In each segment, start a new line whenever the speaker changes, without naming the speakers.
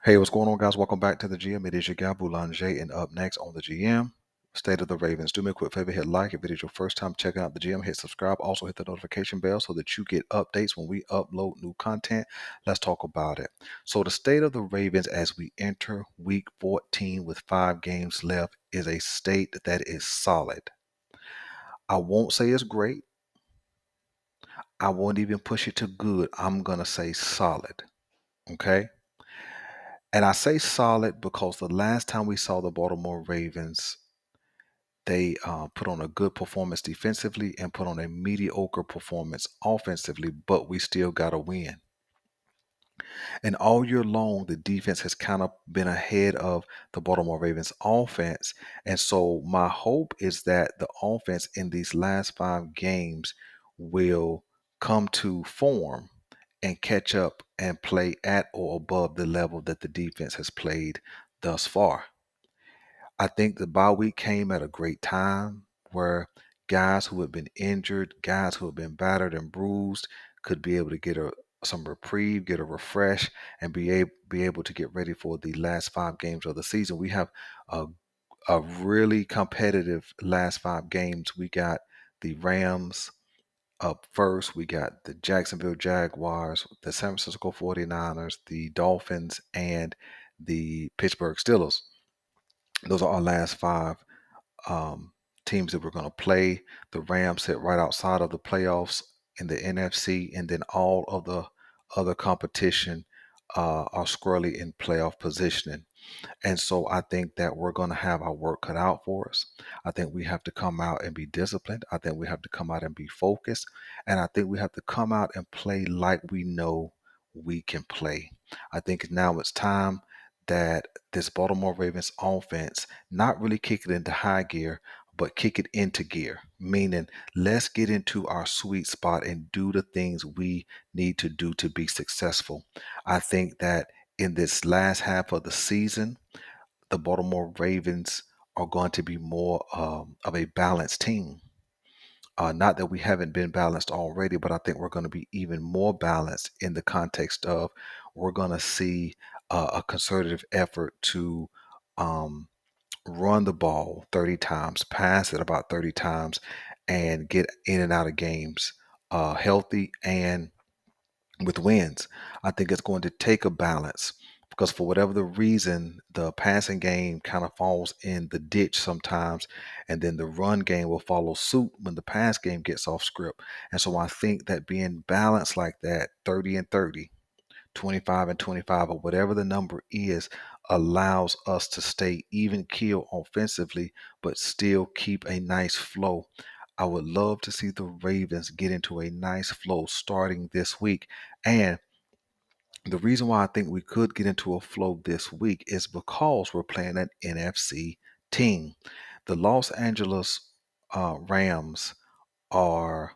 Hey, what's going on, guys? Welcome back to the GM. It is your guy, Boulanger, and up next on the GM, State of the Ravens. Do me a quick favor, hit like if it is your first time checking out the GM. Hit subscribe. Also, hit the notification bell so that you get updates when we upload new content. Let's talk about it. So, the state of the Ravens as we enter week 14 with 5 games left is a state that is solid. I won't say it's great. I won't even push it to good. I'm going to say solid. Okay. And I say solid because the last time we saw the Baltimore Ravens, they put on a good performance defensively and put on a mediocre performance offensively, but we still got a win. And all year long, the defense has kind of been ahead of the Baltimore Ravens offense. And so my hope is that the offense in these last 5 games will come to form and catch up and play at or above the level that the defense has played thus far. I think the bye week came at a great time where guys who have been injured, guys who have been battered and bruised could be able to get some reprieve, get a refresh, and be able to get ready for the last 5 games of the season. We have a, a really competitive last 5 games. We got the Rams up first. We got the Jacksonville Jaguars, the San Francisco 49ers, the Dolphins, and the Pittsburgh Steelers. Those are our last 5 um, teams that we're going to play. The Rams sit right outside of the playoffs in the NFC, and then all of the other competition are squarely in playoff positioning. And so I think that we're going to have our work cut out for us. I think we have to come out and be disciplined. I think we have to come out and be focused. And I think we have to come out and play like we know we can play. I think now it's time that this Baltimore Ravens offense not really kick it into high gear, but kick it into gear, meaning let's get into our sweet spot and do the things we need to do to be successful. I think that in this last half of the season, the Baltimore Ravens are going to be more of a balanced team. Not that we haven't been balanced already, but I think we're going to be even more balanced in the context of we're going to see a concerted effort to um, run the ball 30 times, pass it about 30 times, and get in and out of games healthy and with wins. I think it's going to take a balance because for whatever the reason, the passing game kind of falls in the ditch sometimes, and then the run game will follow suit when the pass game gets off script. And so I think that being balanced like that, 30 and 30, 25 and 25, or whatever the number is, allows us to stay even keel offensively, but still keep a nice flow. I would love to see the Ravens get into a nice flow starting this week. And the reason why I think we could get into a flow this week is because we're playing an NFC team. The Los Angeles Rams are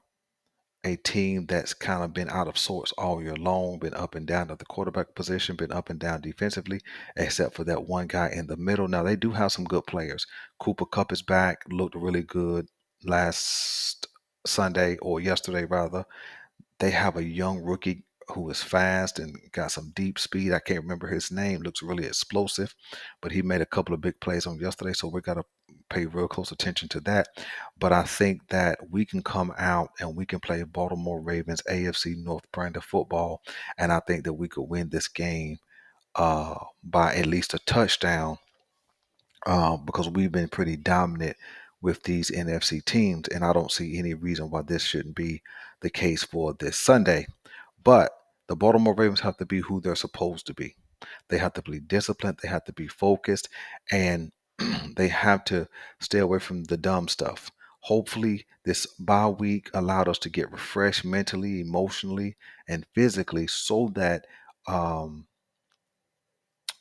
a team that's kind of been out of sorts all year long, been up and down at the quarterback position, been up and down defensively, except for that one guy in the middle. Now, they do have some good players. Cooper Kupp is back, looked really good last Sunday or yesterday, rather. They have a young rookie who is fast and got some deep speed. I can't remember his name. Looks really explosive, but he made a couple of big plays on yesterday, so we got to pay real close attention to that. But I think that we can come out and we can play Baltimore Ravens AFC North brand of football, and I think that we could win this game by at least a touchdown because we've been pretty dominant with these NFC teams, and I don't see any reason why this shouldn't be the case for this Sunday. But the Baltimore Ravens have to be who they're supposed to be. They have to be disciplined, they have to be focused, and they have to stay away from the dumb stuff. Hopefully, this bye week allowed us to get refreshed mentally, emotionally, and physically um,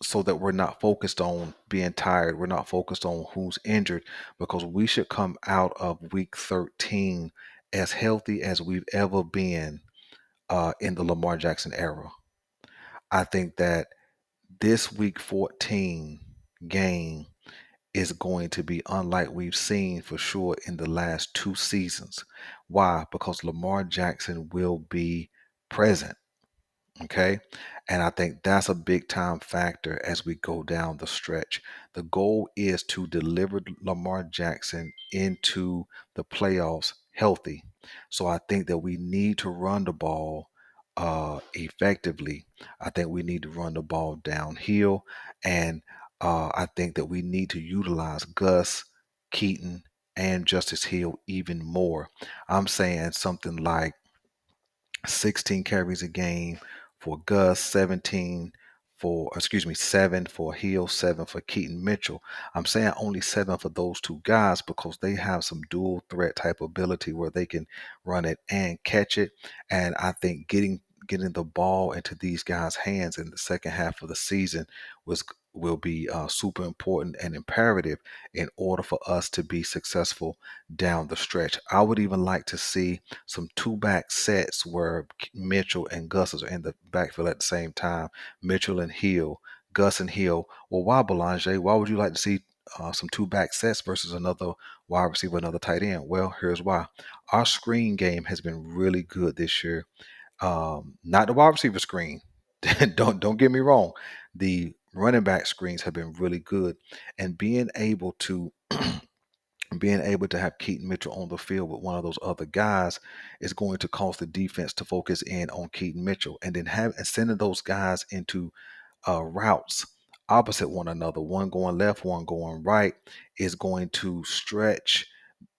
so that we're not focused on being tired. We're not focused on who's injured because we should come out of week 13 as healthy as we've ever been in the Lamar Jackson era. I think that this week 14 game is going to be unlike we've seen for sure in the last 2 seasons. Why? Because Lamar Jackson will be present. Okay. And I think that's a big time factor as we go down the stretch. The goal is to deliver Lamar Jackson into the playoffs healthy. So I think that we need to run the ball effectively. I think we need to run the ball downhill. And I think that we need to utilize Gus, Keaton, and Justice Hill even more. I'm saying something like 16 carries a game for Gus, 17 for, excuse me, 7 for Hill, 7 for Keaton Mitchell. I'm saying only 7 for those two guys because they have some dual threat type ability where they can run it and catch it. And I think getting the ball into these guys' hands in the second half of the season was will be super important and imperative in order for us to be successful down the stretch. I would even like to see some two back sets where Mitchell and Gus are in the backfield at the same time. Mitchell and Hill, Gus and Hill. Well, why Belanger? Why would you like to see some two back sets versus another wide receiver, another tight end? Well, here's why. Our screen game has been really good this year. Not the wide receiver screen. Don't get me wrong. The running back screens have been really good, and being able to have Keaton Mitchell on the field with one of those other guys is going to cause the defense to focus in on Keaton Mitchell, and then sending those guys into routes opposite one another, one going left, one going right, is going to stretch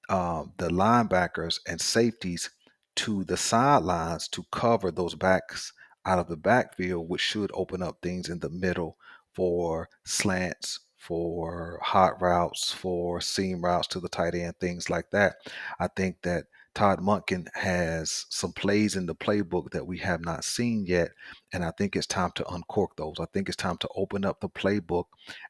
the linebackers and safeties to the sidelines to cover those backs out of the backfield, which should open up things in the middle for slants, for hot routes, for seam routes to the tight end, things like that. I think that Todd Monken has some plays in the playbook that we have not seen yet, and I think it's time to uncork those. I think it's time to open up the playbook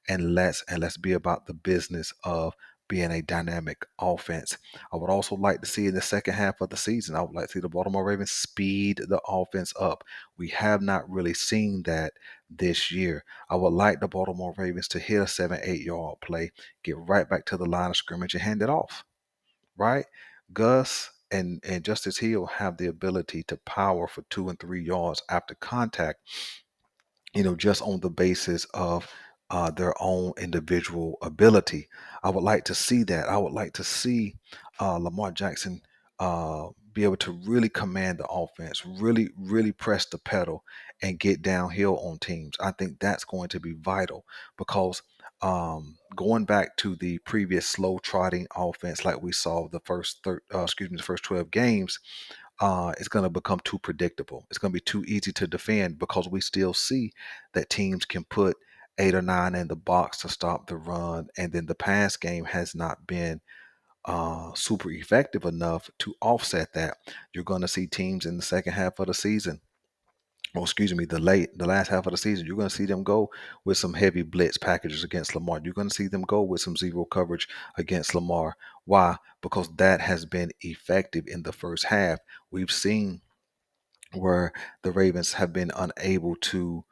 and let's be about the business of being a dynamic offense. I would also like to see in the second half of the season, I would like to see the Baltimore Ravens speed the offense up. We have not really seen that this year. I would like the Baltimore Ravens to hit a 7-8 yard play, get right back to the line of scrimmage and hand it off, right? Gus and Justice Hill have the ability to power for 2 and 3 yards after contact, just on the basis of their own individual ability. I would like to see that. I would like to see Lamar Jackson be able to really command the offense, really, really press the pedal and get downhill on teams. I think that's going to be vital because going back to the previous slow trotting offense like we saw the first 12 games, it's going to become too predictable. It's going to be too easy to defend because we still see that teams can put 8 or 9 in the box to stop the run, and then the pass game has not been super effective enough to offset that. You're going to see teams in the second half of the season, or excuse me, the last half of the season, you're going to see them go with some heavy blitz packages against Lamar. You're going to see them go with some zero coverage against Lamar. Why? Because that has been effective in the first half. We've seen where the Ravens have been unable to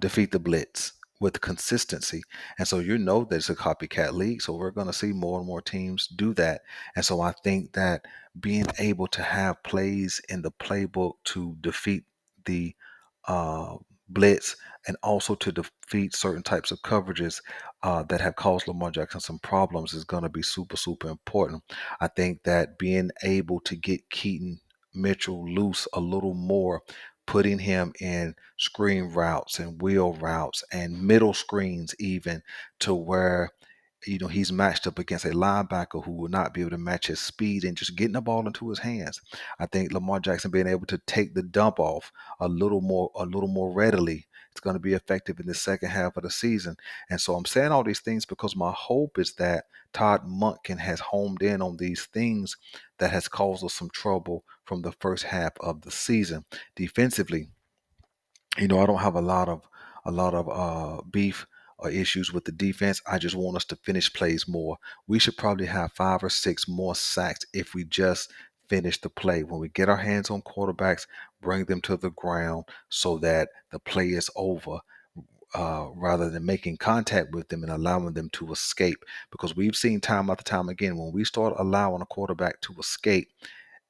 defeat the blitz with consistency. And so that it's a copycat league. So we're going to see more and more teams do that. And so I think that being able to have plays in the playbook to defeat the uh, blitz and also to defeat certain types of coverages that have caused Lamar Jackson some problems is going to be super, super important. I think that being able to get Keaton Mitchell loose a little more, putting him in screen routes and wheel routes and middle screens, even to where he's matched up against a linebacker who will not be able to match his speed and just getting the ball into his hands. I think Lamar Jackson being able to take the dump off a little more readily, it's going to be effective in the second half of the season. And so I'm saying all these things because my hope is that Todd Monken has homed in on these things that has caused us some trouble from the first half of the season. Defensively, I don't have a lot of beef or issues with the defense. I just want us to finish plays more. We should probably have 5 or 6 more sacks if we just finish the play. When we get our hands on quarterbacks, bring them to the ground so that the play is over. Rather than making contact with them and allowing them to escape. Because we've seen time after time again, when we start allowing a quarterback to escape,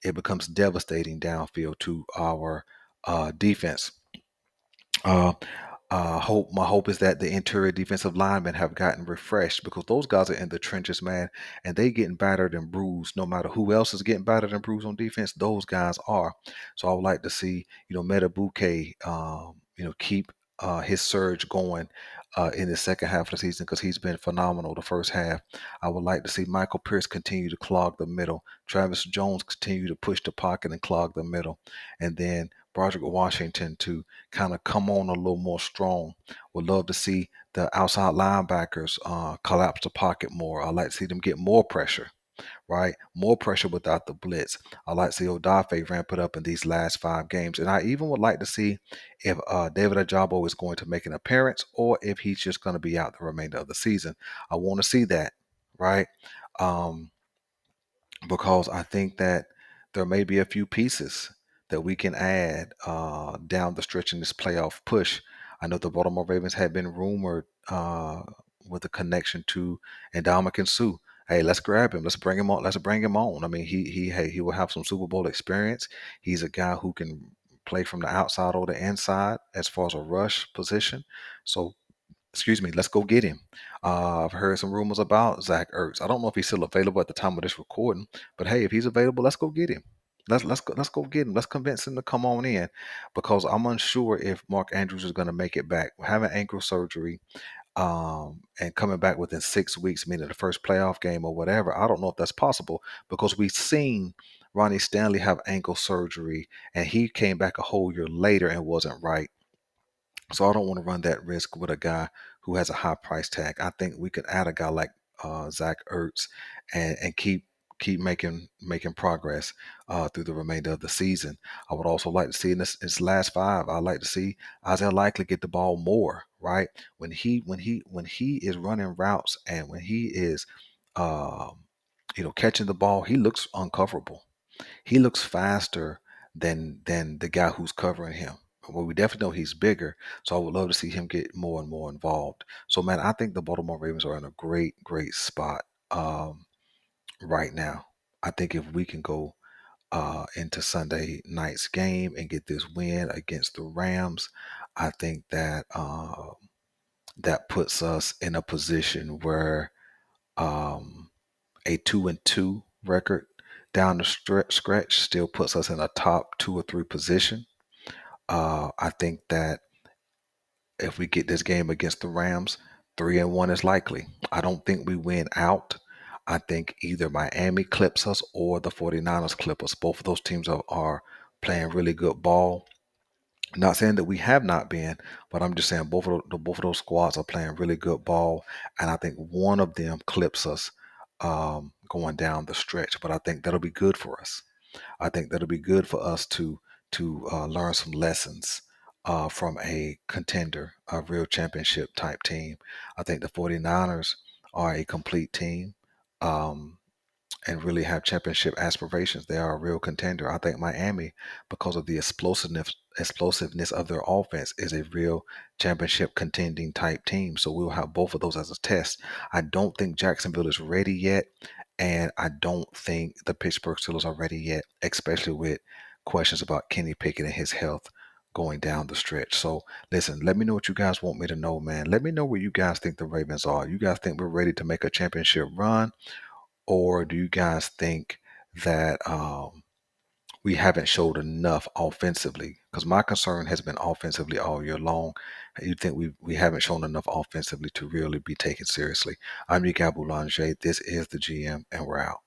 it becomes devastating downfield to our defense. Uh, my hope is that the interior defensive linemen have gotten refreshed because those guys are in the trenches, man, and they getting battered and bruised. No matter who else is getting battered and bruised on defense, those guys are. So I would like to see, Metabuke, keep his surge going in the second half of the season because he's been phenomenal the first half. I would like to see Michael Pierce continue to clog the middle, Travis Jones continue to push the pocket and clog the middle, and then Broderick Washington to kind of come on a little more strong. Would love to see the outside linebackers collapse the pocket more. I like to see them get more pressure, right? More pressure without the blitz. I like to see Odafe ramp it up in these last 5 games. And I even would like to see if David Ajabo is going to make an appearance or if he's just going to be out the remainder of the season. I want to see that, right? Um, because I think that there may be a few pieces that we can add down the stretch in this playoff push. I know the Baltimore Ravens had been rumored with a connection to Ndamukong Suh. Hey, let's grab him. Let's bring him on. Let's bring him on. I mean, he will have some Super Bowl experience. He's a guy who can play from the outside or the inside as far as a rush position. So excuse me, let's go get him. I've heard some rumors about Zach Ertz. I don't know if he's still available at the time of this recording, but hey, if he's available, let's go get him. Let's go get him. Let's convince him to come on in because I'm unsure if Mark Andrews is going to make it back. Having ankle surgery and coming back within 6 weeks, meaning the first playoff game or whatever, I don't know if that's possible because we've seen Ronnie Stanley have ankle surgery and he came back a whole year later and wasn't right. So I don't want to run that risk with a guy who has a high price tag. I think we could add a guy like Zach Ertz and keep making progress through the remainder of the season. I would also like to see in this last 5. I'd like to see Isaiah Likely get the ball more. Right when he is running routes and when he is catching the ball, he looks uncoverable. He looks faster than the guy who's covering him. Well, we definitely know he's bigger, so I would love to see him get more and more involved. So, man, I think the Baltimore Ravens are in a great spot right now. I think if we can go into Sunday night's game and get this win against the Rams, I think that that puts us in a position where um, a 2-2 record down the stretch still puts us in a top 2 or 3 position. I think that if we get this game against the Rams, 3-1 is likely. I don't think we win out. I think either Miami clips us or the 49ers clip us. Both of those teams are playing really good ball. Not saying that we have not been, but I'm just saying both of those squads are playing really good ball, and I think one of them clips us going down the stretch. But I think that'll be good for us. I think that'll be good for us to learn some lessons from a contender, a real championship type team. I think the 49ers are a complete team. Um, and really have championship aspirations. They are a real contender. I think Miami, because of the explosiveness of their offense, is a real championship contending type team. So we'll have both of those as a test. I don't think Jacksonville is ready yet, and I don't think the Pittsburgh Steelers are ready yet, especially with questions about Kenny Pickett and his health going down the stretch. So listen, let me know what you guys want me to know, man. Let me know where you guys think the Ravens are. You guys think we're ready to make a championship run? Or do you guys think that we haven't showed enough offensively? Because my concern has been offensively all year long. You think we haven't shown enough offensively to really be taken seriously? I'm Nick Boulanger. This is the GM, and we're out.